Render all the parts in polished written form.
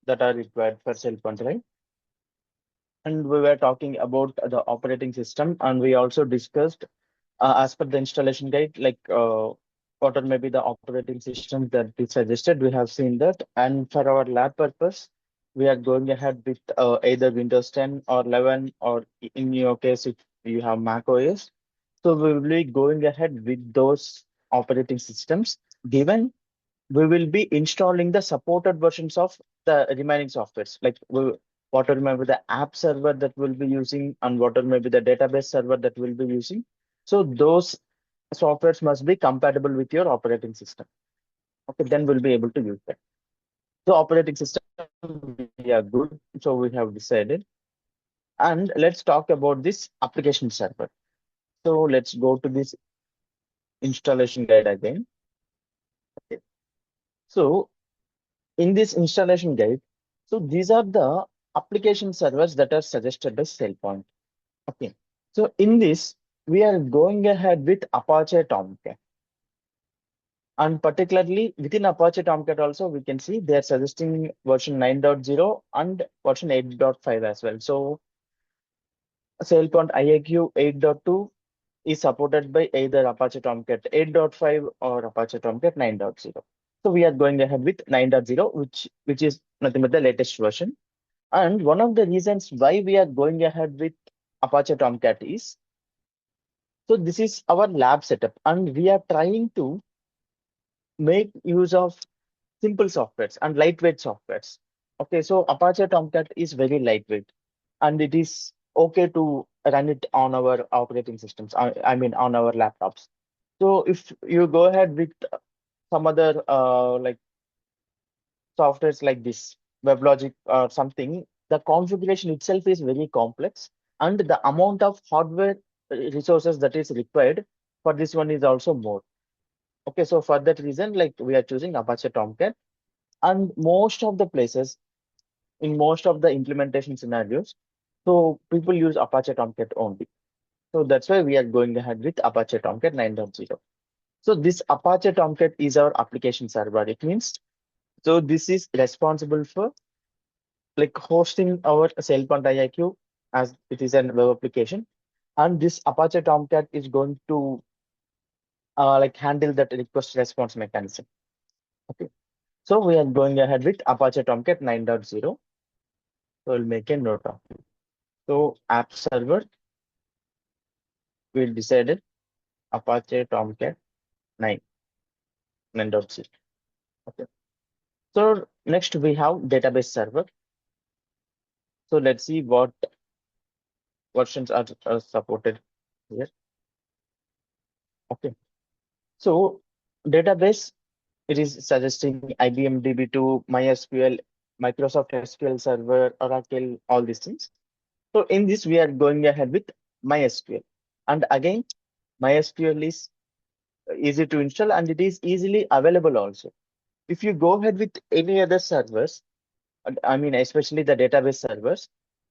that are required for SailPoint, right? And we were talking about the operating system, and we also discussed as per the installation guide, like what are maybe the operating systems that we suggested. We have seen that, and for our lab purpose, we are going ahead with either Windows 10 or 11, or in your case, if you have Mac OS. So we will be going ahead with those operating systems, given we will be installing the supported versions of the remaining softwares. Like what are maybe the app server that we'll be using, and what are maybe the database server that we'll be using. So those softwares must be compatible with your operating system. Okay, then we'll be able to use that. So operating system, we are good. So we have decided. And let's talk about this application server. So let's go to this installation guide again. Okay. So in this installation guide, so these are the application servers that are suggested by SailPoint. Okay. So in this, we are going ahead with Apache Tomcat. And particularly within Apache Tomcat also, we can see they are suggesting version 9.0 and version 8.5 as well. So SailPoint IIQ 8.2 is supported by either Apache Tomcat 8.5 or Apache Tomcat 9.0. So we are going ahead with 9.0, which is nothing but the latest version. And one of the reasons why we are going ahead with Apache Tomcat is, so this is our lab setup, and we are trying to make use of simple softwares and lightweight softwares. Okay, so Apache Tomcat is very lightweight, and it is okay to run it on our operating systems. I mean, on our laptops. So if you go ahead with some other like softwares like this, WebLogic or something, the configuration itself is very complex, and the amount of hardware resources that is required for this one is also more. Okay, so for that reason, like we are choosing Apache Tomcat, and most of the places in most of the implementation scenarios, so people use Apache Tomcat only. So that's why we are going ahead with Apache Tomcat 9.0. So this Apache Tomcat is our application server. It means, so this is responsible for like hosting our SailPoint IIQ, as it is a web application. And this Apache Tomcat is going to like handle that request response mechanism. Okay. So we are going ahead with Apache Tomcat 9.0. So we'll make a note of it. So app server, we'll decided Apache Tomcat 9, 9.0. Okay. So next we have database server. So let's see what versions are supported here. Okay. So database, it is suggesting IBM DB2, MySQL, Microsoft SQL Server, Oracle, all these things. So in this, we are going ahead with MySQL. And again, MySQL is easy to install, and it is easily available also. If you go ahead with any other servers, I mean, especially the database servers,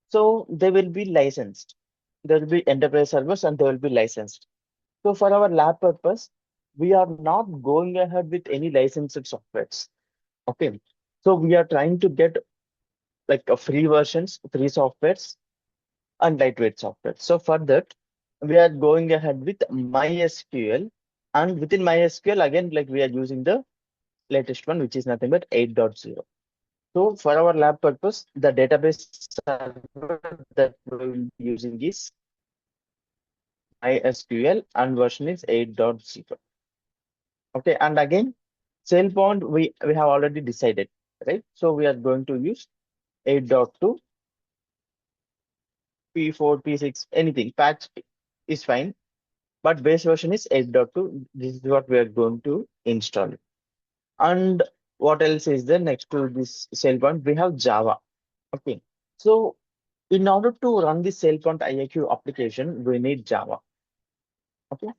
so they will be licensed. There will be enterprise servers and they will be licensed. So for our lab purpose, we are not going ahead with any licensed softwares. Okay. So we are trying to get like a free versions, free softwares and lightweight software. So for that, we are going ahead with MySQL, and within MySQL, again, like we are using the latest one, which is nothing but 8.0. So for our lab purpose, the database server that we will be using is MySQL, and version is 8.0. Okay, and again, SailPoint, we have already decided, right? So we are going to use 8.2, P4, P6, anything. Patch is fine, but base version is 8.2. This is what we are going to install. And what else is there next to this SailPoint? We have Java. Okay, so in order to run the SailPoint IIQ application, we need Java. Okay,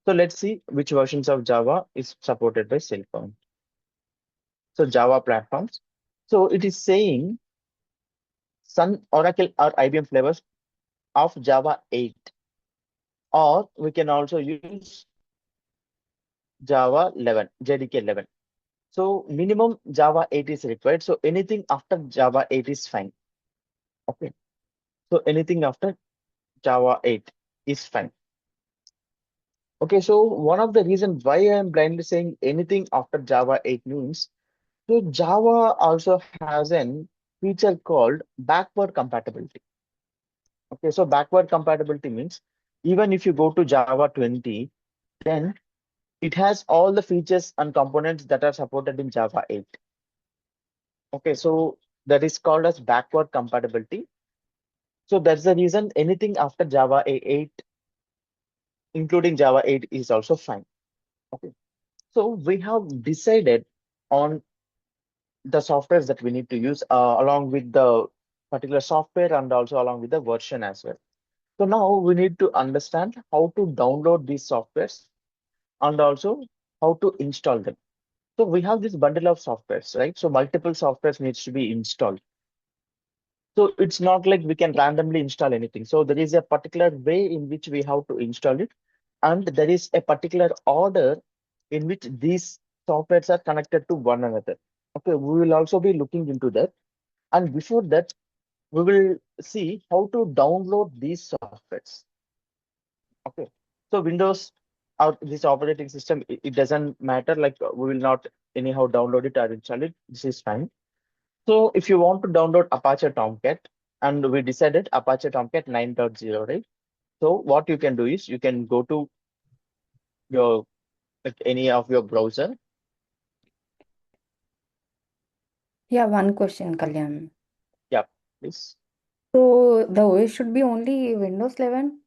so let's see which versions of Java is supported by SailPoint. So Java platforms. So it is saying Sun, Oracle, or IBM flavors of Java 8, or we can also use Java 11, JDK 11. So minimum Java 8 is required. So anything after Java 8 is fine. Okay. So anything after Java 8 is fine. Okay. So one of the reasons why I am blindly saying anything after Java 8 means, so Java also has an feature called backward compatibility. Okay. So backward compatibility means even if you go to Java 20, then it has all the features and components that are supported in Java 8. Okay, so that is called as backward compatibility. So that's the reason anything after Java 8, including Java 8, is also fine. Okay, so we have decided on the softwares that we need to use along with the particular software and also along with the version as well. So now we need to understand how to download these softwares and also how to install them. So we have this bundle of softwares, right? So multiple softwares needs to be installed. So it's not like we can randomly install anything. So there is a particular way in which we have to install it, and there is a particular order in which these softwares are connected to one another. Okay, we will also be looking into that. And before that, we will see how to download these softwares. Okay, so Windows or this operating system, it doesn't matter. Like we will not anyhow download it or install it. This is fine. So if you want to download Apache Tomcat, and we decided Apache Tomcat 9.0, right? So what you can do is you can go to your like any of your browser. Yeah, one question, Kalyan. Yeah, please. So the OS should be only Windows 11?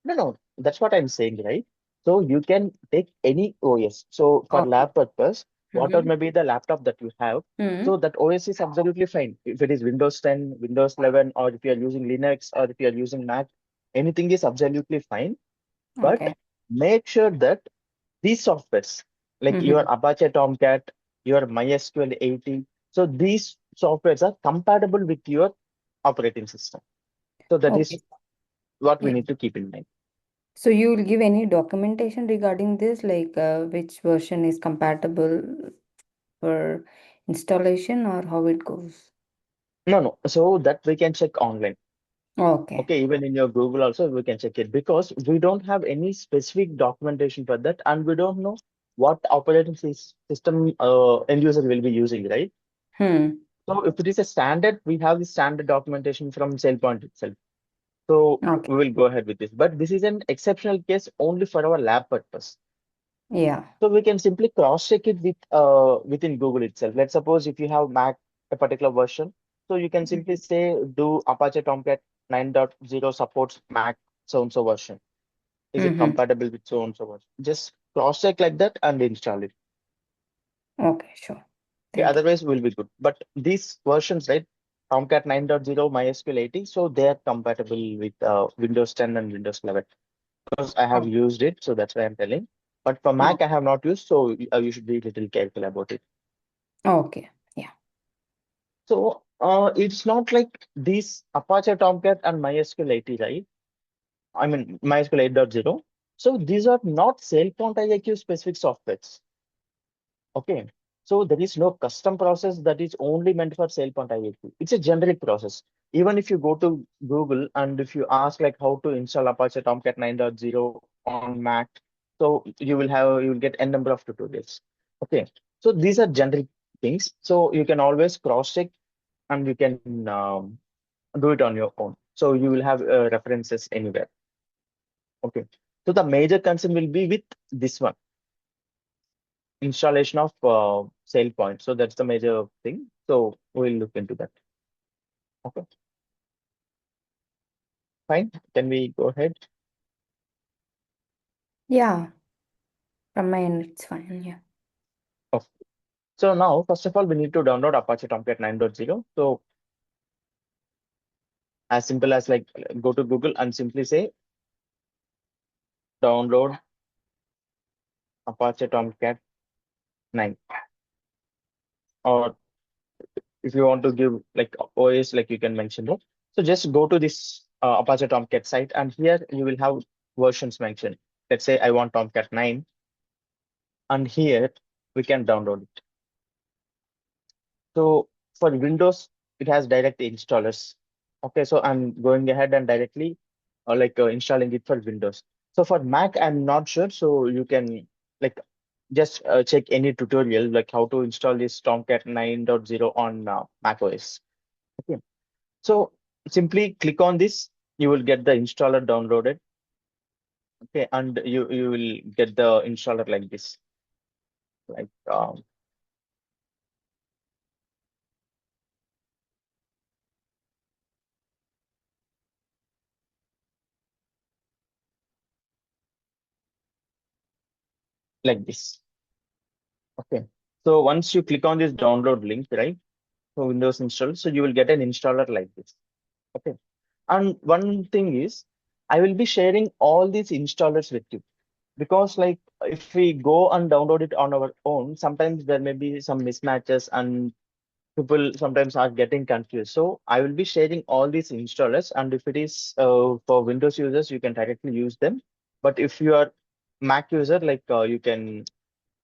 No, that's what I'm saying, right? So you can take any OS. So for Okay. lab purpose, whatever Mm-hmm. may be the laptop that you have, Mm-hmm. so that OS is absolutely fine. If it is Windows 10, Windows 11, or if you are using Linux, or if you are using Mac, anything is absolutely fine. But Okay. make sure that these softwares, like your Mm-hmm. Apache Tomcat, your MySQL 80, so these softwares are compatible with your operating system. So that is Okay. what we Yeah. need to keep in mind. So you will give any documentation regarding this, like which version is compatible for installation or how it goes? No. So that we can check online. Okay. Okay, even in your Google also we can check it because we don't have any specific documentation for that, and we don't know what operating system end user will be using, right? Hmm. So if it is a standard, we have the standard documentation from SailPoint itself. So Okay. we will go ahead with this. But this is an exceptional case only for our lab purpose. Yeah. So we can simply cross-check it with within Google itself. Let's suppose if you have Mac a particular version, so you can simply Mhm. say do Apache Tomcat 9.0 supports Mac so and so version. Is it Mm-hmm. compatible with so and so version? Just cross-check like that and install it. Okay, sure. Okay, Thank you. otherwise we'll be good. But these versions, right? Tomcat 9.0, MySQL 80, so they are compatible with Windows 10 and Windows 11. Because I have Oh, used it, so that's why I'm telling. But for oh, Mac, I have not used, so you should be a little careful about it. okay. Yeah. So it's not like these Apache Tomcat and MySQL 80, right? I mean MySQL 8.0. So these are not SailPoint IIQ specific softwares. Okay. So there is no custom process that is only meant for SailPoint IIQ. It's a generic process. Even if you go to Google and if you ask like how to install Apache Tomcat 9.0 on Mac, so you will get n number of tutorials. Okay. So these are generic things. So you can always cross check and you can do it on your own. So you will have references anywhere. Okay. So the major concern will be with this one, installation of SailPoint. So that's the major thing. So we'll look into that. Okay, fine. Can we go ahead? Yeah. From my end, it's fine. Yeah. Okay. So now, first of all, we need to download Apache Tomcat 9.0. So as simple as like go to Google and simply say download Apache Tomcat 9. Or if you want to give like OS, like you can mention it. So just go to this Apache Tomcat site, and here you will have versions mentioned. Let's say I want Tomcat 9. and here we can download it. So for Windows, it has direct installers. Okay, so I'm going ahead and directly installing it for Windows. So for Mac, I'm not sure. So you can like just check any tutorial like how to install this Tomcat 9.0 on Mac OS. Okay, so simply click on this. You will get the installer downloaded. Okay, and you will get the installer like this, like like this. Okay, so once you click on this download link, right? For Windows install. So you will get an installer like this. Okay. And one thing is, I will be sharing all these installers with you because like if we go and download it on our own, sometimes there may be some mismatches and people sometimes are getting confused. So I will be sharing all these installers, and if it is for Windows users, you can directly use them. But if you are Mac user, you can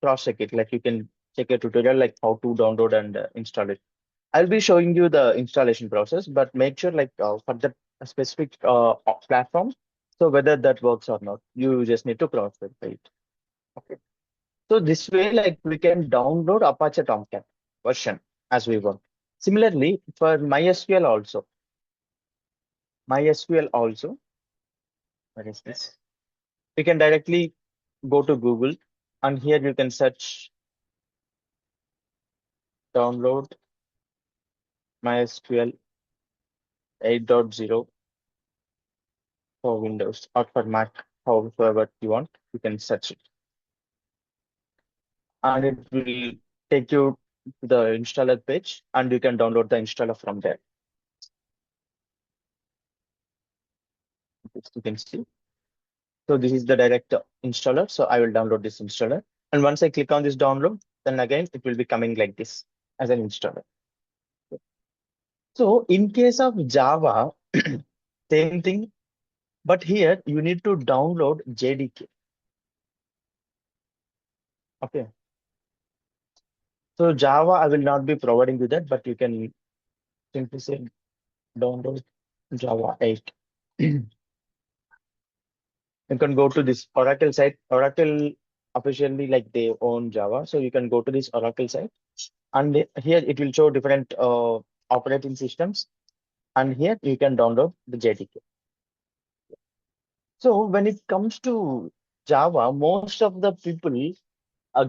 cross check it, like you can check a tutorial like how to download and install it. I'll be showing you the installation process, but make sure for the specific platform, so whether that works or not, you just need to cross verify it. Okay. So this way, like we can download Apache Tomcat version as we want. Similarly, for MySQL also, what is this? We can directly go to Google, and here you can search download MySQL 8.0 for Windows or for Mac, however you want, you can search it. And it will take you to the installer page and you can download the installer from there. You can see. So this is the direct installer. So I will download this installer. And once I click on this download, then again, it will be coming like this as an installer. So in case of Java, same thing, but here you need to download JDK. Okay. So Java, I will not be providing you that, but you can simply say download Java 8. You can go to this Oracle site. Oracle officially like they own Java. So you can go to this Oracle site and here it will show different operating systems. And here you can download the JDK. So when it comes to Java, most of the people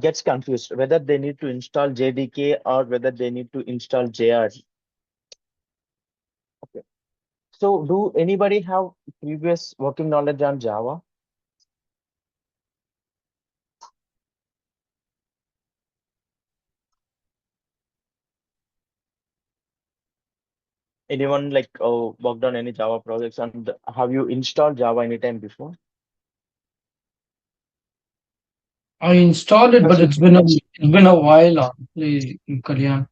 gets confused whether they need to install JDK or whether they need to install JR. Okay. So do anybody have previous working knowledge on Java? Anyone worked on any Java projects, and have you installed Java anytime before? I installed it, Because but if it's been a while, honestly, Kalyan.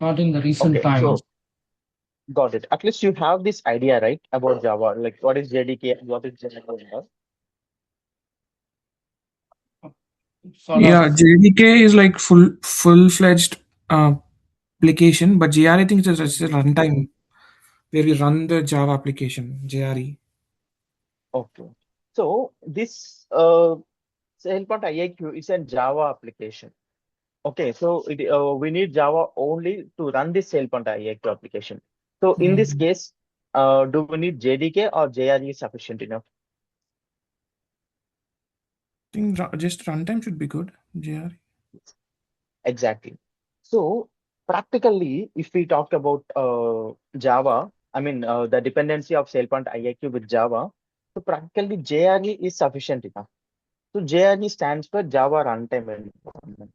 Not in the recent okay, times. so got it. At least you have this idea, right, about Java, like what is JDK and what is Java. Sort Yeah, of. JDK is like full-fledged application, but JRE I think it's just a runtime where we run the Java application, JRE. Okay. So this SailPoint IIQ is a Java application. Okay, so we need Java only to run this SailPoint IIQ application. So in this Mm. case, do we need JDK or JRE is sufficient enough? I think just runtime should be good, JRE. Exactly. So practically, if we talk about Java, I mean the dependency of SailPoint IIQ with Java, so practically JRE is sufficient enough. So JRE stands for Java Runtime Environment.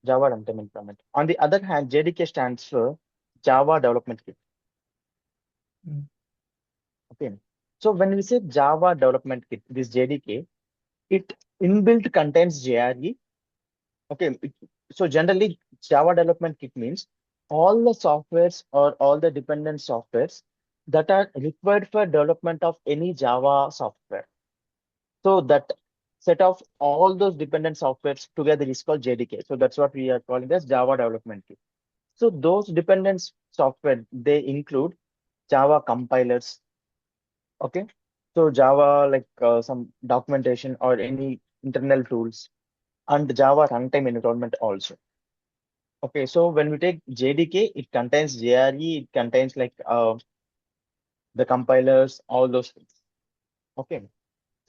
Java Runtime Environment. On the other hand, JDK stands for Java Development Kit. Mm. Okay. So when we say Java Development Kit, this JDK, it inbuilt contains JRE. Okay, so generally Java Development Kit means all the softwares or all the dependent softwares that are required for development of any Java software. So that set of all those dependent softwares together is called JDK. So that's what we are calling as Java Development Kit. So those dependent software, they include Java compilers. Okay. So Java, like some documentation or any internal tools, and Java runtime environment also. Okay. So when we take JDK, it contains JRE, it contains like the compilers, all those things. Okay.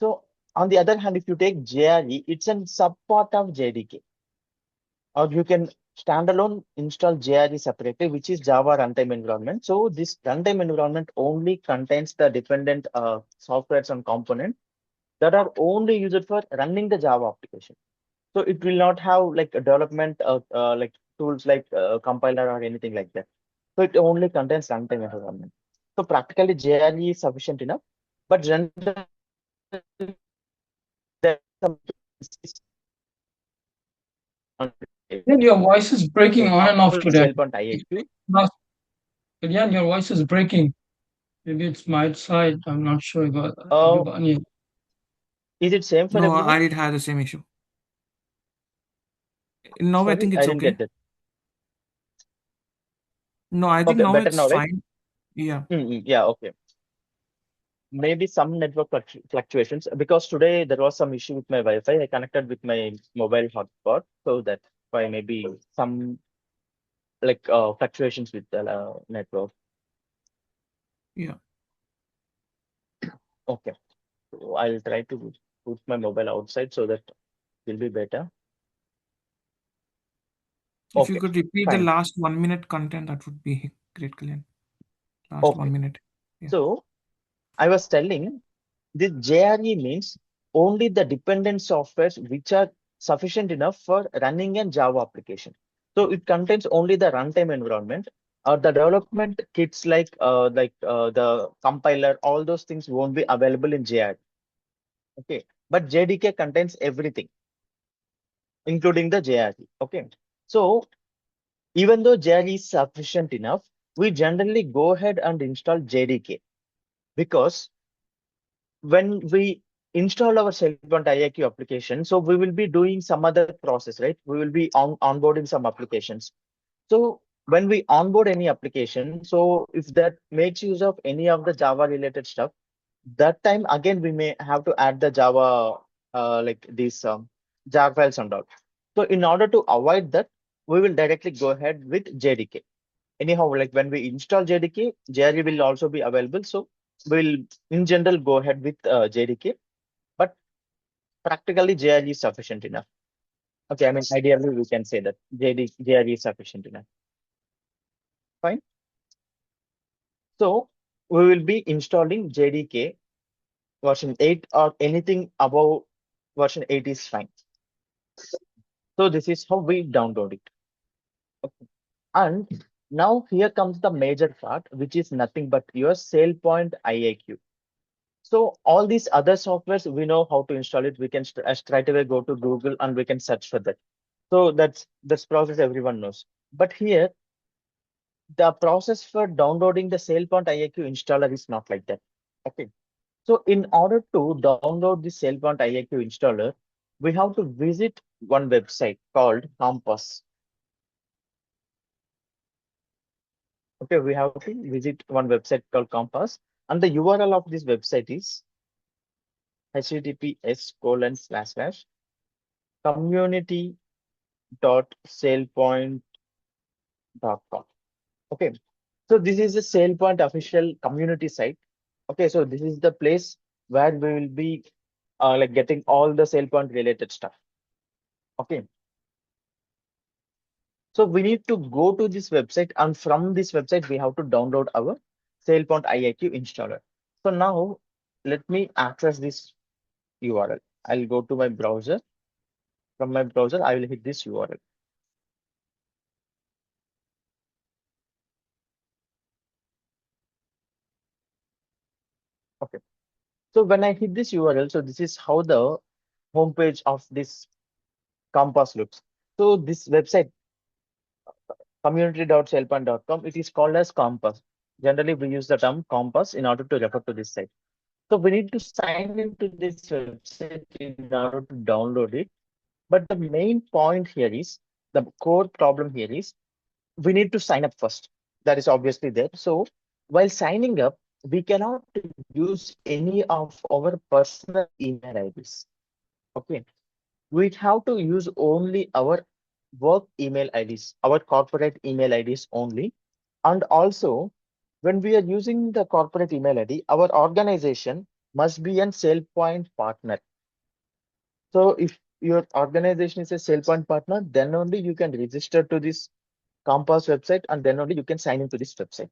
So on the other hand, if you take JRE, it's a subpart of JDK. Or you can standalone install JRE separately, which is Java runtime environment. So this runtime environment only contains the dependent softwares and components that are only used for running the Java application. So it will not have like a development like tools like compiler or anything like that. So it only contains runtime environment. So practically JRE is sufficient enough, but generally there are some Then your voice is breaking on and off today. SailPoint IIQ. Kalyan, your voice is breaking. Maybe it's my side. I'm not sure about Oh, everybody. is it same for No, everyone? I did have the same issue. Now I Sorry, think I it's didn't okay. get that. No, I think Okay, now better it's now, right? fine. Yeah. Yeah, okay. Maybe some network fluctuations because today there was some issue with my Wi-Fi. I connected with my mobile hotspot, so that's why maybe some like fluctuations with the network. Yeah. Okay, so I'll try to put my mobile outside so that will be better. If you Okay, could repeat the fine. last 1 minute content, that would be great, Kalyan. Last Okay, 1 minute. Yeah. so I was telling this JRE means only the dependent softwares which are sufficient enough for running a Java application. So it contains only the runtime environment or the development kits like the compiler, all those things won't be available in JRE. Okay, but JDK contains everything, including the JRE. Okay, so even though JRE is sufficient enough, we generally go ahead and install JDK because when we install our SailPoint IIQ application, so we will be doing some other process, right? We will be onboarding some applications. So when we onboard any application, so if that makes use of any of the Java related stuff, that time again we may have to add the Java like these jar files and all. So in order to avoid that, we will directly go ahead with JDK. Anyhow, like when we install JDK, JRE will also be available. So we'll in general go ahead with JDK, but practically JRE is sufficient enough. Okay, I mean ideally we can say that JRE is sufficient enough. Fine. So we will be installing JDK version 8 or anything above version 8 is fine. So this is how we download it. Okay. And now here comes the major part, which is nothing but your SailPoint IAQ. So all these other softwares, we know how to install it. We can straight away go to Google and we can search for that. So that's process everyone knows. But here, the process for downloading the SailPoint IIQ installer is not like that. Okay. So in order to download the SailPoint IIQ installer, we have to visit one website called Compass. Okay, we have to visit one website called Compass, and the URL of this website is https://community.sailpoint.com. Okay, so this is the SailPoint official community site. Okay, so this is the place where we will be like getting all the SailPoint related stuff. Okay, so we need to go to this website, and from this website we have to download our SailPoint IIQ installer. So now let me access this URL. I'll go to my browser. From my browser, I will hit this URL. Okay. So when I hit this URL, so this is how the homepage of this Compass looks. So this website, community.sailpoint.com, it is called as Compass. Generally, we use the term Compass in order to refer to this site. So we need to sign into this website in order to download it. But the main point here is, the core problem here is, we need to sign up first. That is obviously there. So while signing up, we cannot use any of our personal email IDs. Okay. We have to use only our work email IDs, our corporate email IDs only. And also, when we are using the corporate email ID, our organization must be an SailPoint partner. So if your organization is a SailPoint partner, then only you can register to this Compass website, and then only you can sign into this website.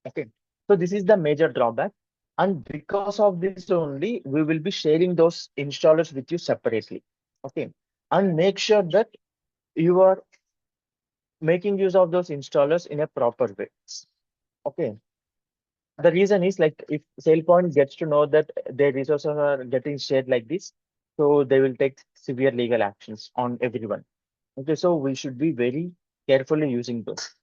Okay. So this is the major drawback. And because of this only, we will be sharing those installers with you separately. Okay. And make sure that you are making use of those installers in a proper way. Okay. The reason is, like, if SailPoint gets to know that their resources are getting shared like this, so they will take severe legal actions on everyone. Okay, so we should be very carefully using those.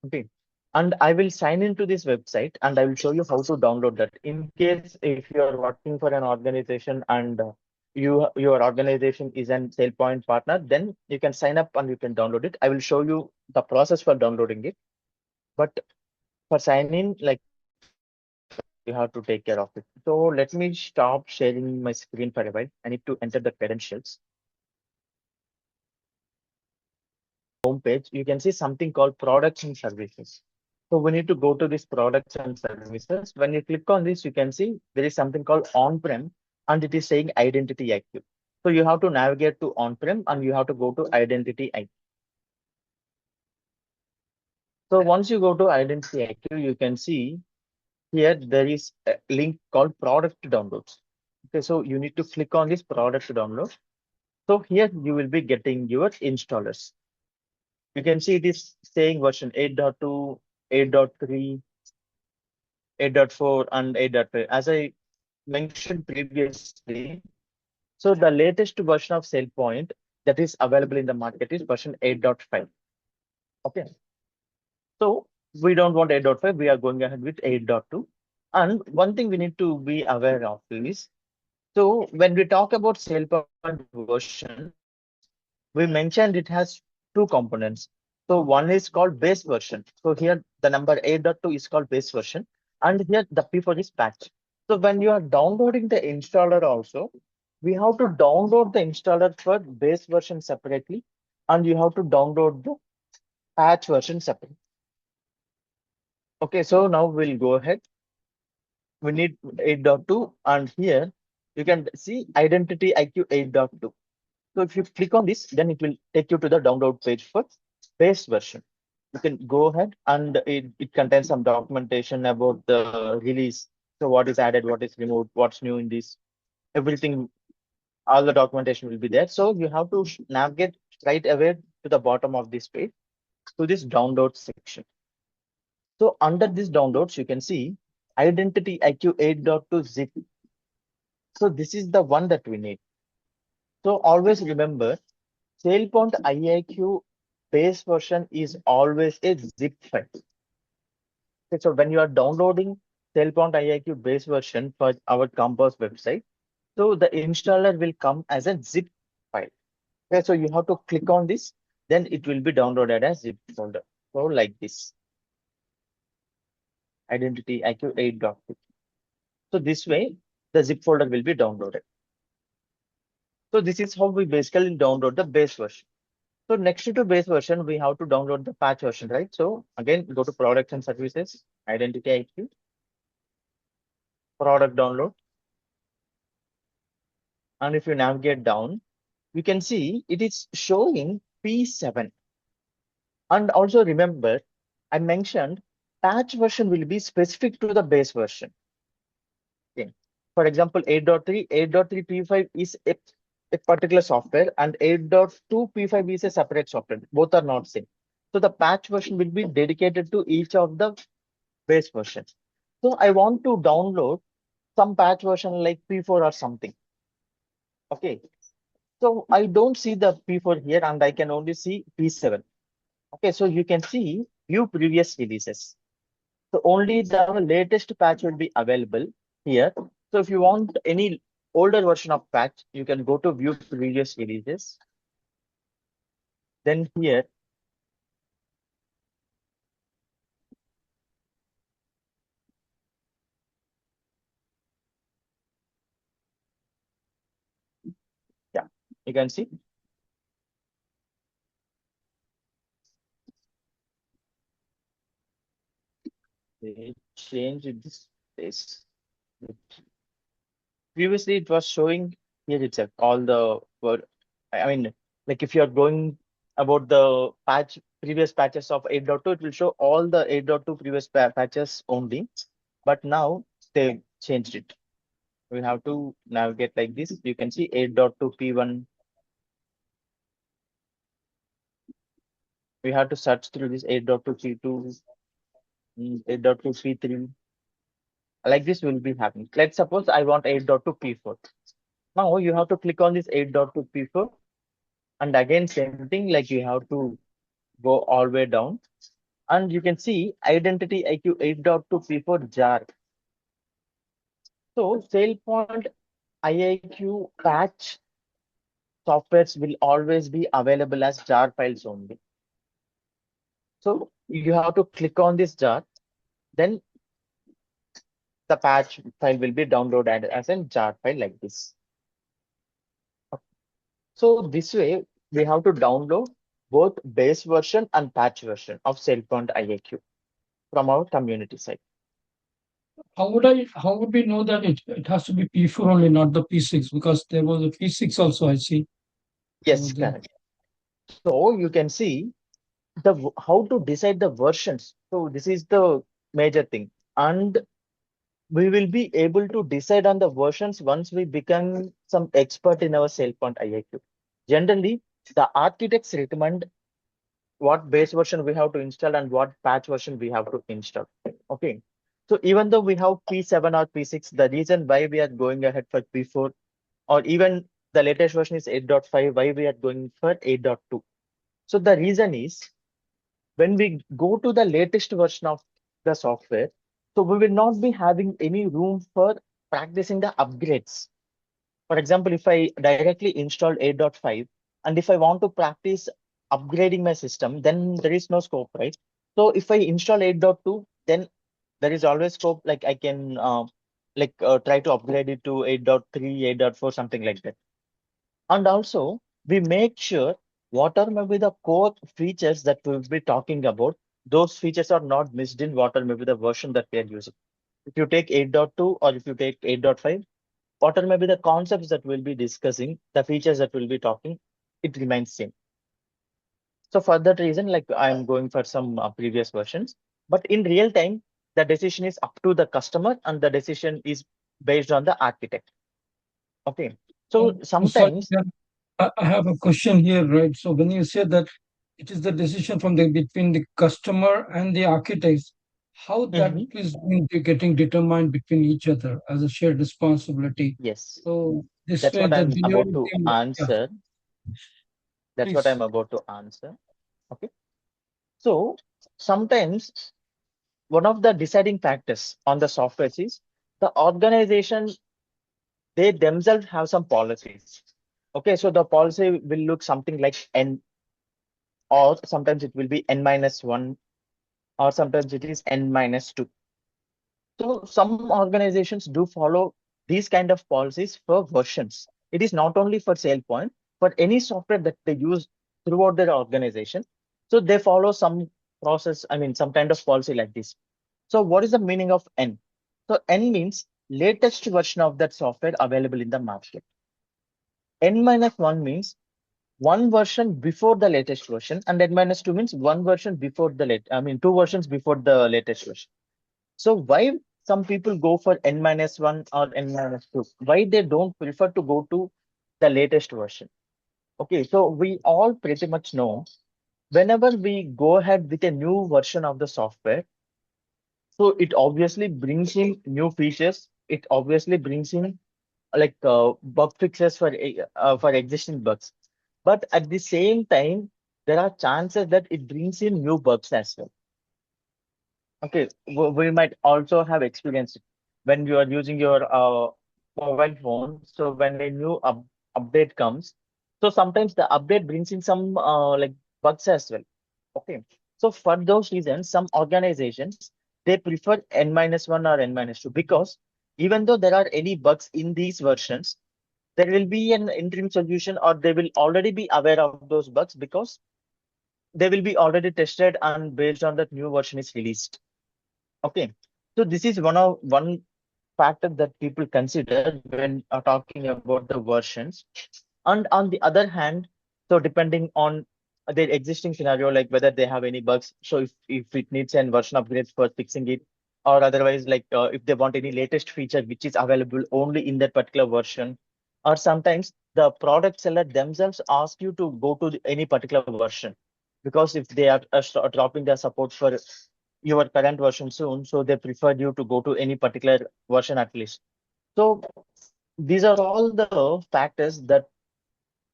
Okay, and I will sign into this website and I will show you how to download that. In case if you are working for an organization and your organization is an SailPoint partner, then you can sign up and you can download it. I will show you the process for downloading it. But for sign in, like, you have to take care of it. So let me stop sharing my screen for a while. I need to enter the credentials. Homepage, you can see something called products and services. So we need to go to this products and services. When you click on this, you can see there is something called on-prem and it is saying IdentityIQ. So you have to navigate to on-prem and you have to go to IdentityIQ. So once you go to IdentityIQ, you can see here there is a link called product downloads. Okay, so you need to click on this product download. So here you will be getting your installers. You can see it is saying version 8.2, 8.3, 8.4, and 8.5. As I mentioned previously, so the latest version of SailPoint that is available in the market is version 8.5. Okay. So we don't want 8.5, we are going ahead with 8.2. And one thing we need to be aware of is, so when we talk about SailPoint version, we mentioned it has two components. So one is called base version. So here the number 8.2 is called base version. And here the P4 is patch. So when you are downloading the installer also, we have to download the installer for base version separately. And you have to download the patch version separately. Okay, so now we'll go ahead. We need 8.2 and here you can see IdentityIQ 8.2. So if you click on this, then it will take you to the download page for base version. You can go ahead and it contains some documentation about the release. So what is added, what is removed, what's new in this, everything, all the documentation will be there. So you have to navigate right away to the bottom of this page to this download section. So under this downloads, you can see IdentityIQ 8.2 zip. So this is the one that we need. So always remember, SailPoint IIQ base version is always a zip file. Okay, so when you are downloading SailPoint IIQ base version for our Compass website, so the installer will come as a zip file. Okay, so you have to click on this, then it will be downloaded as zip folder. So like this, IdentityIQ 8.2. So this way, the zip folder will be downloaded. So this is how we basically download the base version. So next to base version, we have to download the patch version, right? So again, go to products and services, IdentityIQ, product download. And if you navigate down, you can see it is showing P7. And also remember, I mentioned patch version will be specific to the base version. Okay. For example, 8.3, 8.3 P5 is a particular software and 8.2 P5 is a separate software. Both are not same. So the patch version will be dedicated to each of the base versions. So I want to download some patch version like P4 or something. Okay. So I don't see the P4 here and I can only see P7. Okay. So you can see view previous releases. So only the latest patch will be available here. So if you want any older version of patch, you can go to view previous releases. Then here, yeah, you can see they changed this. Previously, it was showing here itself all the I mean, like if you are going about the previous patches of 8.2, it will show all the 8.2 previous patches only. But now they changed it. We have to navigate like this. You can see 8.2 P1. We have to search through this 8.2 P2, 8.2 P3. Like this will be happening. Let's suppose I want 8.2 P4. Now you have to click on this 8.2 P4. And again, same thing, like you have to go all the way down. And you can see IdentityIQ 8.2 P4 jar. So SailPoint IIQ patch softwares will always be available as jar files only. So you have to click on this jar, then the patch file will be downloaded as a jar file like this. So this way, we have to download both base version and patch version of SailPoint IAQ from our community site. How would we know that it has to be P4 only, not the P6? Because there was a P6 also, I see. Yes, There. correct. So you can see how to decide the versions. So this is the major thing. And we will be able to decide on the versions once we become some expert in our SailPoint IIQ. Generally, the architects recommend what base version we have to install and what patch version we have to install. Okay. So even though we have P7 or P6, the reason why we are going ahead for P4 or even the latest version is 8.5, why we are going for 8.2. So the reason is when we go to the latest version of the software, so we will not be having any room for practicing the upgrades. For example, if I directly install 8.5 and if I want to practice upgrading my system, then there is no scope, right? So if I install 8.2, then there is always scope, like I can try to upgrade it to 8.3, 8.4, something like that. And also, we make sure whatever may be the core features that we'll be talking about, those features are not missed in whatever may be the version that we are using. If you take 8.2 or if you take 8.5, whatever may be the concepts that we'll be discussing, the features that we'll be talking, it remains same. So for that reason, like I'm going for some previous versions, but in real time, the decision is up to the customer and the decision is based on the architect. Okay. So Sorry, sometimes, I have a question here, right? So when you say that it is the decision from between the customer and the architects, how that Mhm. is getting determined between each other as a shared responsibility. Yes, So this that's way, what the I'm delivery about to team, yeah, answer. That's what please. I'm about to answer. Okay. So sometimes one of the deciding factors on the software is the organization, they themselves have some policies. Okay, so the policy will look something like N, or sometimes it will be N minus one, or sometimes it is N minus two. So some organizations do follow these kind of policies for versions. It is not only for SailPoint, for any software that they use throughout their organization. So they follow some process, I mean, some kind of policy like this. So what is the meaning of N? So N means latest version of that software available in the market. N minus one means one version before the latest version, and N minus two means one version before the two versions before the latest version. So why some people go for N minus one or N minus two? Why they don't prefer to go to the latest version? Okay, so we all pretty much know whenever we go ahead with a new version of the software, so it obviously brings in new features. It obviously brings in bug fixes for existing bugs. But at the same time, there are chances that it brings in new bugs as well. Okay, we might also have experienced it when you are using your mobile phone. So when a new update comes, so sometimes the update brings in some like bugs as well. Okay. So for those reasons, some organizations they prefer N-1 or N-2 because even though there are any bugs in these versions, there will be an interim solution or they will already be aware of those bugs because they will be already tested and based on that new version is released. Okay. So this is one factor that people consider when talking about the versions. And on the other hand, so depending on their existing scenario, like whether they have any bugs, so if it needs a version upgrade for fixing it, or otherwise, like if they want any latest feature which is available only in that particular version, or sometimes the product seller themselves ask you to go to any particular version because if they are dropping their support for your current version soon, so they prefer you to go to any particular version at least. So these are all the factors that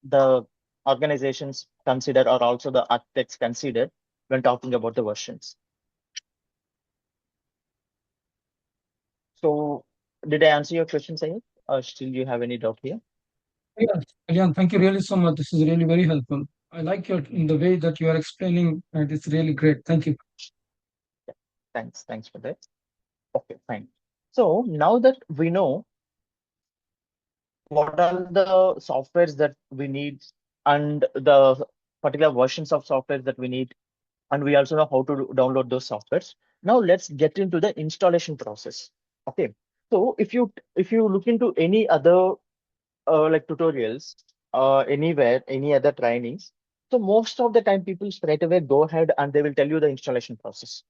the organizations consider or also the architects consider when talking about the versions. So did I answer your question, Sayed? Or still you have any doubt here? Yes, Kalyan, thank you really so much. This is really very helpful. I like your in the way that you are explaining, and it's really great. Thank you. Yeah, thanks for that. Okay, fine. So now that we know what are the softwares that we need and the particular versions of software that we need, and we also know how to download those softwares. Now let's get into the installation process. Okay. So if you look into any other like tutorials anywhere, any other trainings, so most of the time people straight away go ahead and they will tell you the installation process.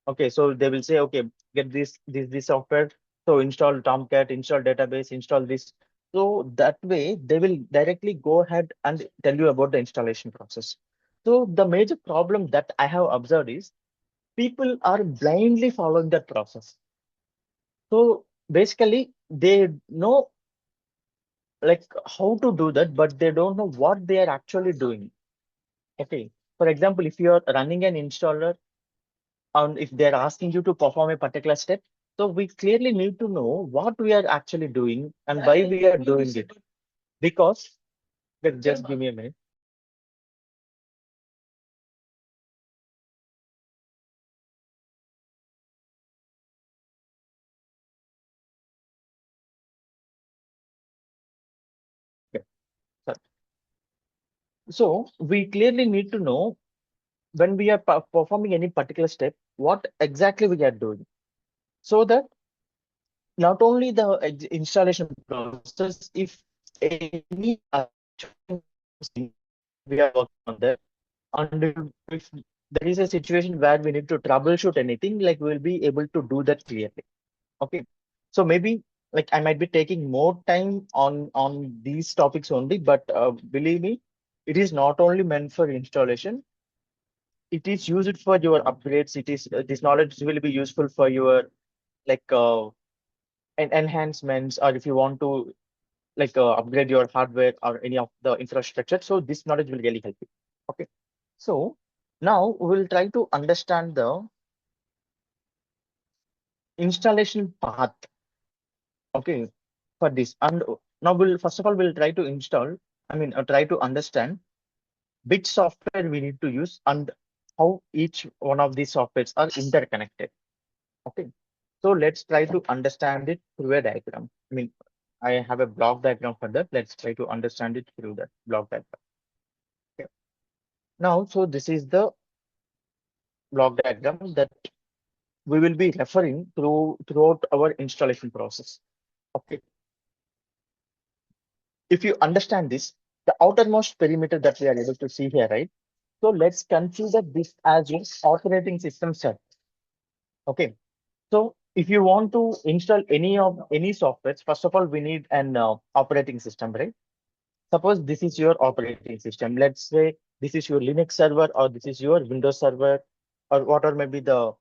Okay, so they will say, okay, get this software. So install Tomcat, install database, install this. So that way they will directly go ahead and tell you about the installation process. So the major problem that I have observed is people are blindly following that process. So basically they know like how to do that, but they don't know what they are actually doing. Okay. For example, if you are running an installer and if they're asking you to perform a particular step, so we clearly need to know what we are actually doing and why we are doing it. Because, just give me a minute. Okay. So so we clearly need to know when we are performing any particular step, what exactly we are doing. So that not only the installation process, if any we are working on that, and if there is a situation where we need to troubleshoot anything, like we'll be able to do that clearly. Okay, so maybe like I might be taking more time on these topics only, but believe me, it is not only meant for installation. It is used for your upgrades. It is this knowledge will be useful for your like enhancements, or if you want to like upgrade your hardware or any of the infrastructure. So this knowledge will really help you. Okay. So now we'll try to understand the installation path. Okay. For this. And now we'll first of all we'll try to install, try to understand which software we need to use and how each one of these softwares are interconnected. Okay. So let's try to understand it through a diagram. I have a block diagram for that. Let's try to understand it through that block diagram. Okay. Now, so this is the block diagram that we will be referring throughout our installation process. Okay. If you understand this, the outermost perimeter that we are able to see here, right? So let's consider this as your operating system set. Okay. So if you want to install any software, first of all, we need an operating system, right? Suppose this is your operating system. Let's say this is your Linux server or this is your Windows server or whatever may be the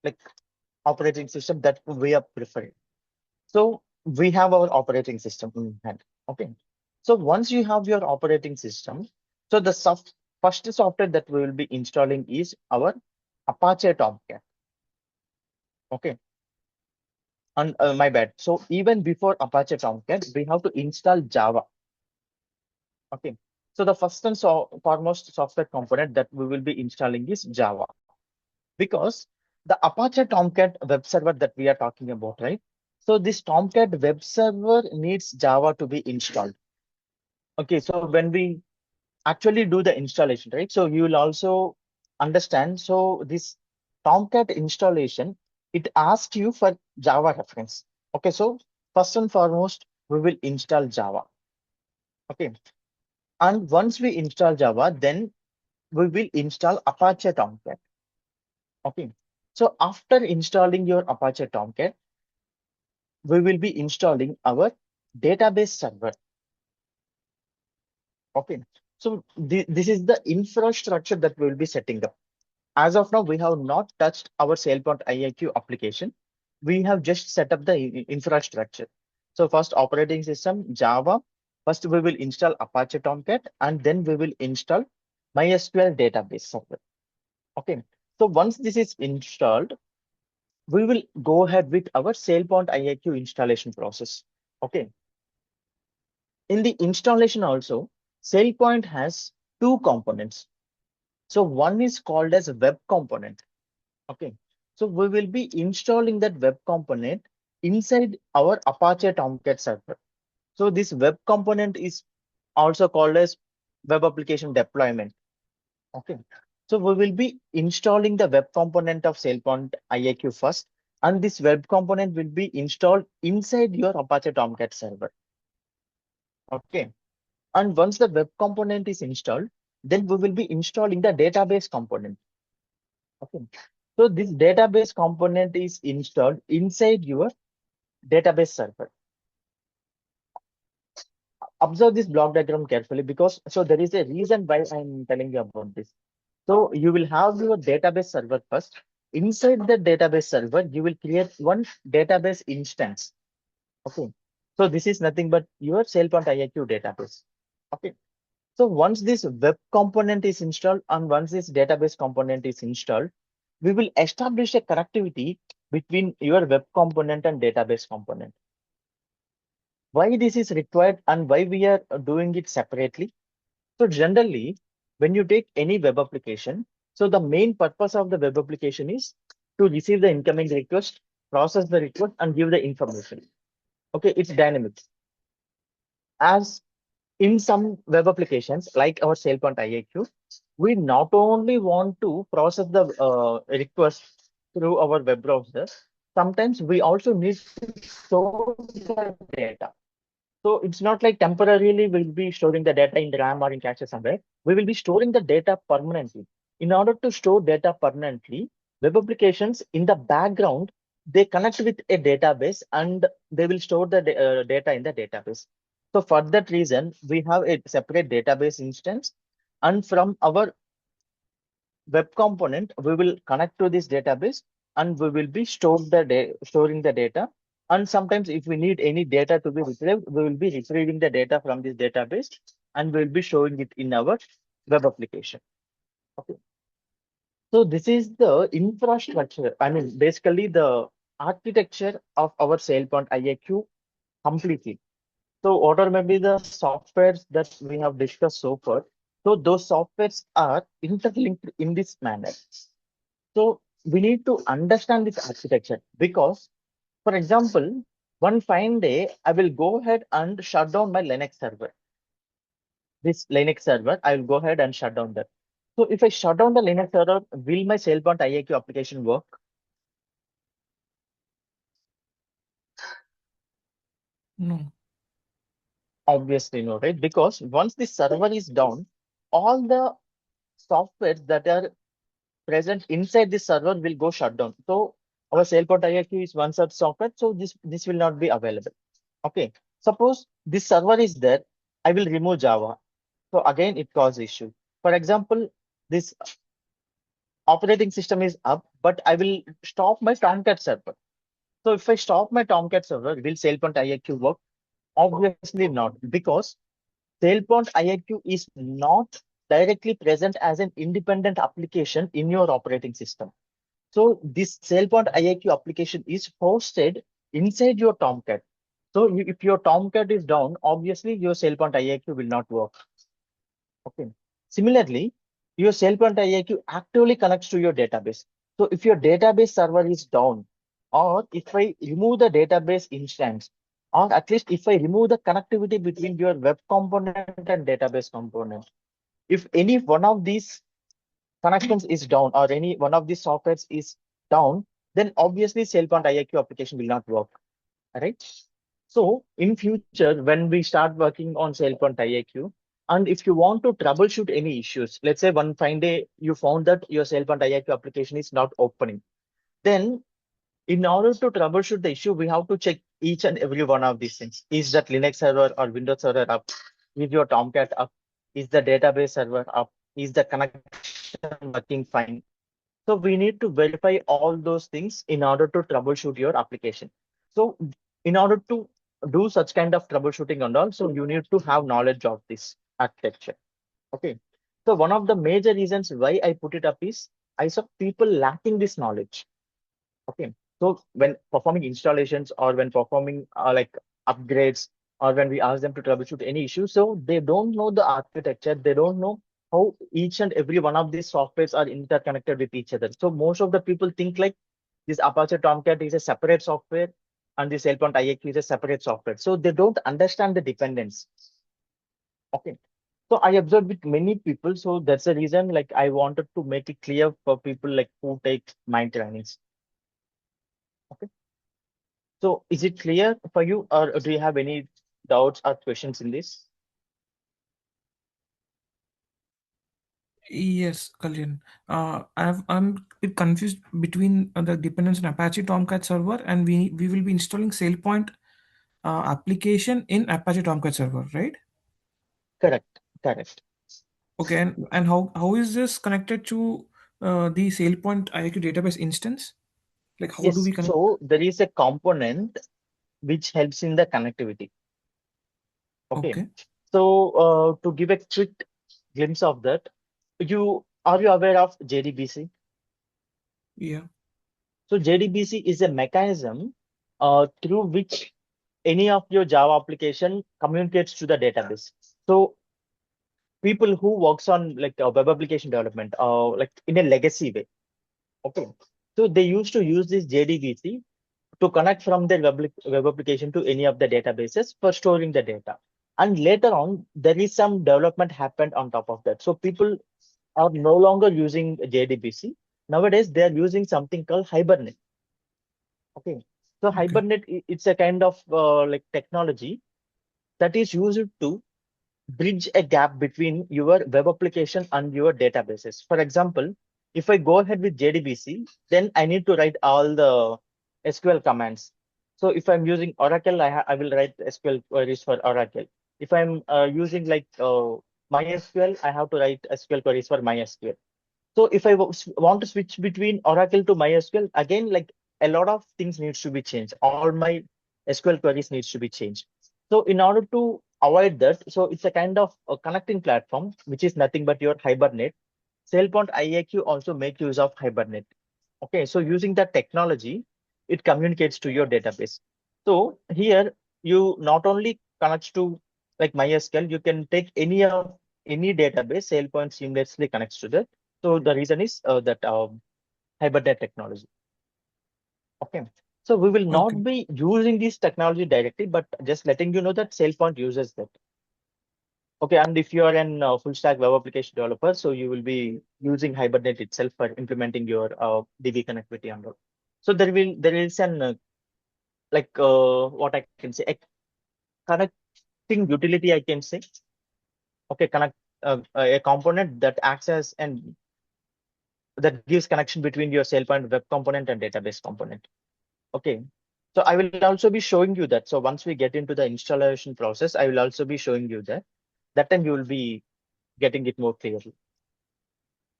like operating system that we are preferring. So we have our operating system in hand. Okay. So once you have your operating system, so the first software that we will be installing is our Apache Tomcat. Okay. And my bad. So even before Apache Tomcat, we have to install Java. Okay. So the first and foremost software component that we will be installing is Java, because the Apache Tomcat web server that we are talking about, right? So this Tomcat web server needs Java to be installed. Okay. So when we actually do the installation, right? So you will also understand. So this Tomcat installation, it asks you for Java reference. Okay, so first and foremost, we will install Java. Okay, and once we install Java, then we will install Apache Tomcat. Okay, so after installing your Apache Tomcat, we will be installing our database server. Okay, so this is the infrastructure that we will be setting up. As of now, we have not touched our SailPoint IIQ application. We have just set up the infrastructure. So first operating system, Java. First, we will install Apache Tomcat, and then we will install MySQL database server. Okay. So once this is installed, we will go ahead with our SailPoint IIQ installation process. Okay. In the installation also, SailPoint has two components. So one is called as web component. Okay, so we will be installing that web component inside our Apache Tomcat server. So this web component is also called as web application deployment. Okay, so we will be installing the web component of SailPoint IIQ first, and this web component will be installed inside your Apache Tomcat server. Okay, and once the web component is installed, then we will be installing the database component. Okay, so this database component is installed inside your database server. Observe this block diagram carefully, because so there is a reason why I'm telling you about this. So you will have your database server first. Inside the database server, you will create one database instance. Okay. So this is nothing but your SailPoint IIQ database. Okay. So once this web component is installed and once this database component is installed, we will establish a connectivity between your web component and database component. Why this is required and why we are doing it separately? So generally, when you take any web application, so the main purpose of the web application is to receive the incoming request, process the request, and give the information. Okay, it's dynamic. As in some web applications like our SailPoint IIQ, we not only want to process the request through our web browser, sometimes we also need to store the data. So it's not like temporarily we'll be storing the data in the RAM or in cache somewhere. We will be storing the data permanently. In order to store data permanently, web applications in the background, they connect with a database and they will store the data in the database. So for that reason, we have a separate database instance, and from our web component, we will connect to this database and we will be storing the data. And sometimes if we need any data to be retrieved, we will be retrieving the data from this database and we'll be showing it in our web application. Okay. So this is the infrastructure. I mean, basically the architecture of our SailPoint IIQ completely. So what are maybe the softwares that we have discussed so far? So those softwares are interlinked in this manner. So we need to understand this architecture because, for example, one fine day, I will go ahead and shut down my Linux server. This Linux server, I will go ahead and shut down that. So if I shut down the Linux server, will my SailPoint IIQ application work? No. Obviously no, right? Because once the server is down, all the softwares that are present inside this server will go shut down. So our SailPoint IIQ is one such software. So this will not be available. Okay. Suppose this server is there, I will remove Java. So again, it causes issue. For example, this operating system is up, but I will stop my Tomcat server. So if I stop my Tomcat server, will SailPoint IIQ work? Obviously not, because SailPoint IIQ is not directly present as an independent application in your operating system. So this SailPoint IIQ application is hosted inside your Tomcat. So if your Tomcat is down, obviously your SailPoint IIQ will not work. Okay. Similarly, your SailPoint IIQ actively connects to your database. So if your database server is down, or if I remove the database instance, or at least if I remove the connectivity between your web component and database component, if any one of these connections is down or any one of these sockets is down, then obviously SailPoint IIQ application will not work. Right? So in future, when we start working on SailPoint IIQ, and if you want to troubleshoot any issues, let's say one fine day you found that your SailPoint IIQ application is not opening, then in order to troubleshoot the issue, we have to check each and every one of these things. Is that Linux server or Windows server up? Is your Tomcat up? Is the database server up? Is the connection working fine? So we need to verify all those things in order to troubleshoot your application. So in order to do such kind of troubleshooting and all, so you need to have knowledge of this architecture. Okay. So one of the major reasons why I put it up is I saw people lacking this knowledge. Okay. So when performing installations or when performing like upgrades or when we ask them to troubleshoot any issue, so they don't know the architecture, they don't know how each and every one of these softwares are interconnected with each other. So most of the people think like this Apache Tomcat is a separate software and this SailPoint IAQ is a separate software. So they don't understand the dependence. Okay. So I observed with many people. So that's the reason like I wanted to make it clear for people like who take my trainings. Okay. So is it clear for you or do you have any doubts or questions in this? Yes, Kalyan. I'm a bit confused between the dependence on Apache Tomcat server, and we will be installing SailPoint application in Apache Tomcat server, right? Correct. Correct. Okay, and how is this connected to the SailPoint IIQ database instance? Like how do Yes. we connect? So there is a component which helps in the connectivity. Okay. Okay, So to give a quick glimpse of that, are you aware of JDBC? yeah, So JDBC is a mechanism through which any of your Java application communicates to the database. So people who works on like web application development, like in a legacy way. Okay. So they used to use this JDBC to connect from their web application to any of the databases for storing the data. And later on, there is some development happened on top of that. So people are no longer using JDBC. Nowadays, they are using something called Hibernate. Okay. So okay, Hibernate, it's a kind of like technology that is used to bridge a gap between your web application and your databases. For example, if I go ahead with JDBC, then I need to write all the SQL commands. So if I'm using Oracle, I will write SQL queries for Oracle. If I'm using like MySQL, I have to write SQL queries for MySQL. So if I want to switch between Oracle to MySQL, again, like a lot of things needs to be changed. All my SQL queries needs to be changed. So in order to avoid that, so it's a kind of a connecting platform, which is nothing but your Hibernate. SailPoint IAQ also make use of Hibernate. Okay, so using that technology, it communicates to your database. So here you not only connects to like MySQL, you can take any database, SailPoint seamlessly connects to that. So the reason is that Hibernate technology. Okay. So we will okay, not be using this technology directly, but just letting you know that SailPoint uses that. Okay, and if you are an full stack web application developer, so you will be using Hibernate itself for implementing your DB connectivity and all. So there is an like what I can say a connecting utility I can say. Okay, connect a component that acts as and that gives connection between your SailPoint web component and database component. Okay. So I will also be showing you that. So once we get into the installation process, I will also be showing you that. That time you will be getting it more clearly.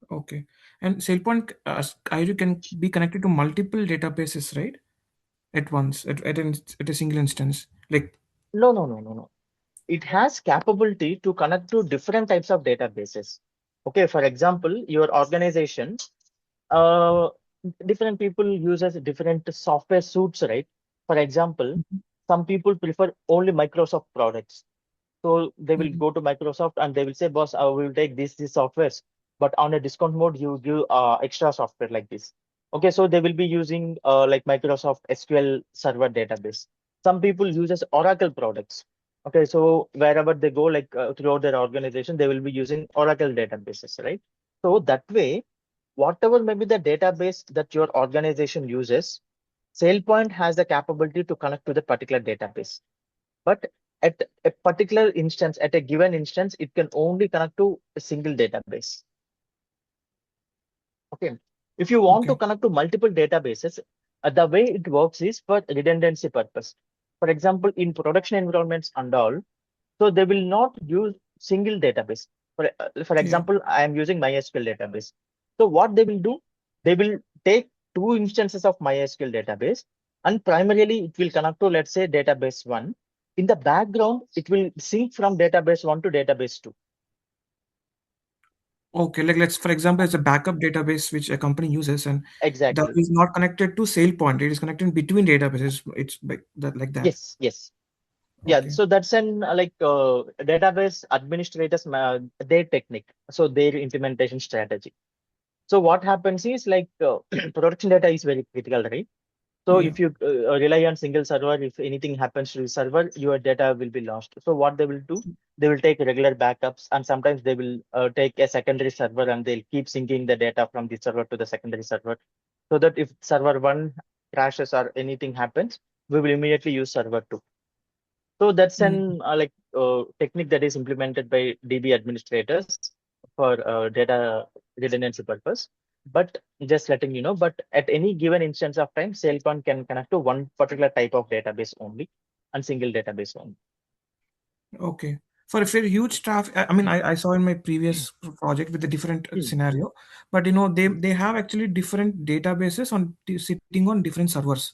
okay. And SailPoint IIQ can be connected to multiple databases, right? At once, at a single instance. Like, No, no, no, no, no. It has capability to connect to different types of databases. Okay, for example, your organization, uh, different people uses different software suites, right? For example, some people prefer only Microsoft products. So they will Mhm. go to Microsoft and they will say, boss, I will take this softwares, but on a discount mode, you give extra software like this. Okay, so they will be using like Microsoft SQL Server database. Some people uses Oracle products. Okay, so wherever they go, like throughout their organization, they will be using Oracle databases, right? So that way, whatever may be the database that your organization uses, SailPoint has the capability to connect to the particular database. But at a particular instance, at a given instance, it can only connect to a single database. Okay. If you want to Okay. connect to multiple databases, the way it works is for redundancy purpose. For example, in production environments and all, so they will not use single database. For Yeah. example, I am using MySQL database. So what they will do, they will take two instances of MySQL database, and primarily it will connect to, let's say, database one. In the background, it will sync from database one to database two. Okay, like let's, for example, it's a backup database which a company uses, and that Exactly. is not connected to SailPoint. It is connected between databases. It's like that. Yes, yes. Yeah, Okay. so that's an database administrators their technique, so their implementation strategy. So what happens is production data is very critical, right? So Yeah. if you rely on single server, if anything happens to the server, your data will be lost. So what they will do, they will take regular backups, and sometimes they will take a secondary server and they'll keep syncing the data from the server to the secondary server, so that if server one crashes or anything happens, we will immediately use server two. So that's Mm. an technique that is implemented by DB administrators for data redundancy purpose. But just letting you know, but at any given instance of time, SailPoint can connect to one particular type of database only and single database only. Okay. For a huge traffic, I mean, I saw in my previous project with a different Hmm. scenario, but they have actually different databases sitting on different servers,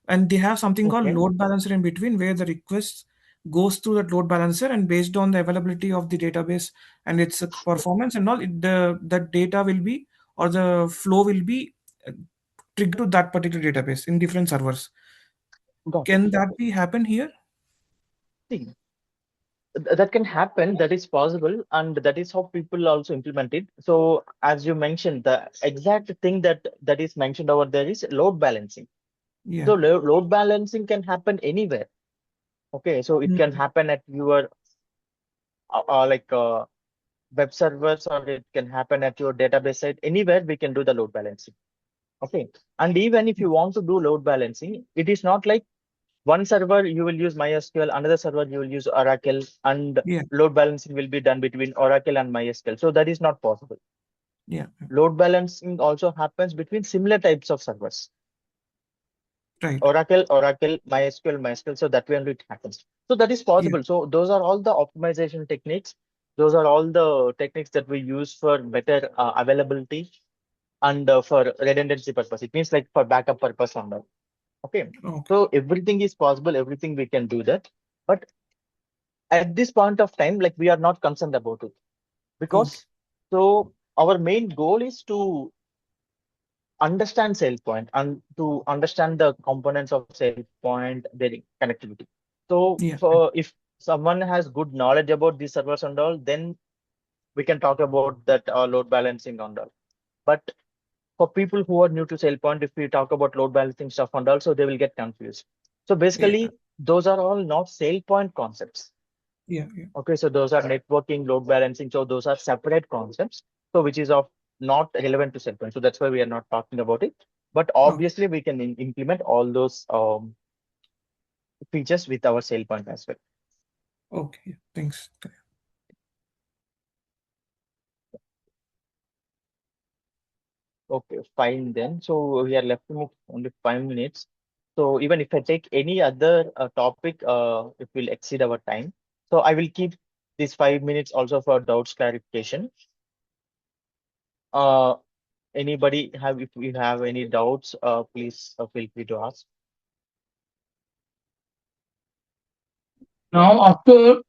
and they have something called Okay, load balancer in between, where the request goes through that load balancer, and based on the availability of the database and its performance and all, the data will be, or the flow will be uh, triggered to that particular database in different servers. got it, Can got that it. be happen here? See, that can happen, that is possible, and that is how people also implement it. So as you mentioned, the exact thing that is mentioned over there is load balancing. Yeah. So load balancing can happen anywhere. Okay, so it can Mm. happen at your web servers, or it can happen at your database site. Anywhere we can do the load balancing. Okay, and even if you want to do load balancing, it is not like one server you will use MySQL, another server you will use Oracle, and Yeah. load balancing will be done between Oracle and MySQL. So that is not possible. Yeah. Load balancing also happens between similar types of servers. Right. Oracle, MySQL. So that way only it happens. So that is Yeah. possible. So those are all the optimization techniques. Those are all the techniques that we use for better availability and for redundancy purpose. It means like for backup purpose and all. Okay. Okay. So everything is possible. Everything we can do that. But at this point of time, like we are not concerned about it, Okay. because so our main goal is to understand SailPoint and to understand the components of SailPoint, their connectivity. So Yeah. if someone has good knowledge about these servers and all, then we can talk about that load balancing and all. But for people who are new to SailPoint, if we talk about load balancing stuff and also, they will get confused. So Yeah. basically, those are all not SailPoint concepts. Yeah. Yeah. Okay, so those are networking, load balancing. So those are separate concepts. So which is of not relevant to SailPoint. So that's why we are not talking about it. But Okay. obviously, we can implement all those features with our SailPoint as well. Okay. Yeah. Thanks. Okay, fine then. So we are left with only 5 minutes. So even if I take any other topic, it will exceed our time. So I will keep these 5 minutes also for doubts clarification. Uh, Anybody have, if you have any doubts, please feel free to ask. Now, after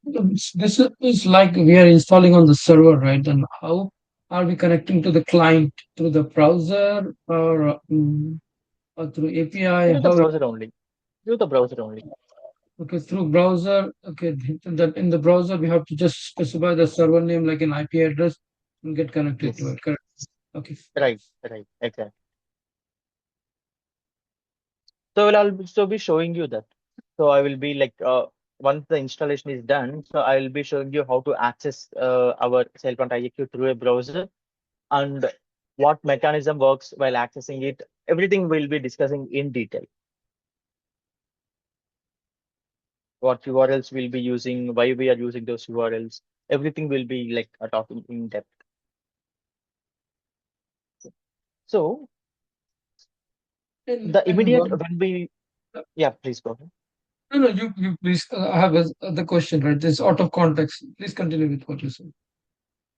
this is like we are installing on the server, right? Then how are we connecting to the client through the browser or through API? Through the How? browser only. Through the browser only. Okay, through browser. Okay, that in the browser we have to just specify the server name like an IP address and get connected to Yes. it. Correct. Okay. Right. Right. Exactly. So I'll also be showing you that. So I will be like once the installation is done, so I will be showing you how to access our SailPoint IIQ through a browser and what mechanism works while accessing it. Everything we'll be discussing in detail. What URLs we'll be using, why we are using those URLs. Everything will be like talking in depth. So the And immediate when we, yeah, please go ahead. no, no, you please. I have the question, right? This out of context. Please continue with what you said.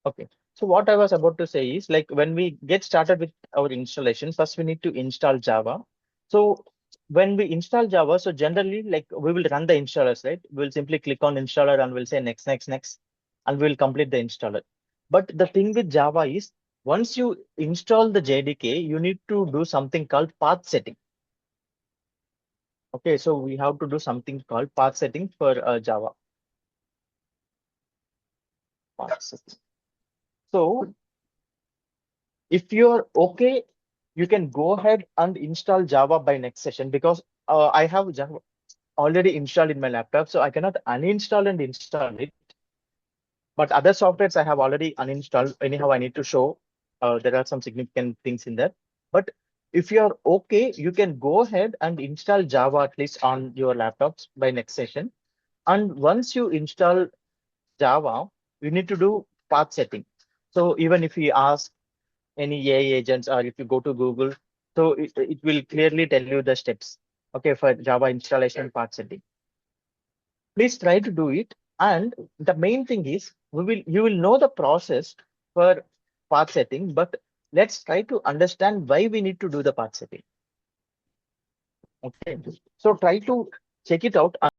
Okay. So what I was about to say is like when we get started with our installation, first we need to install Java. So when we install Java, so generally like we will run the installers, right? We'll simply click on installer and we'll say next, next, next, and we'll complete the installer. But the thing with Java is once you install the JDK, you need to do something called path setting. Okay, so we have to do something called path setting for Java. Path setting. So if you're okay, you can go ahead and install Java by next session because I have Java already installed in my laptop, so I cannot uninstall and install it. But other softwares I have already uninstalled. Anyhow, I need to show there are some significant things in there. But if you're okay, you can go ahead and install Java at least on your laptops by next session. And once you install Java, you need to do path setting. So even if we ask any AI agents or if you go to Google, so it will clearly tell you the steps. Okay, for Java installation path setting. Please try to do it. And the main thing is you will know the process for path setting, but let's try to understand why we need to do the path setting. Okay. So try to check it out.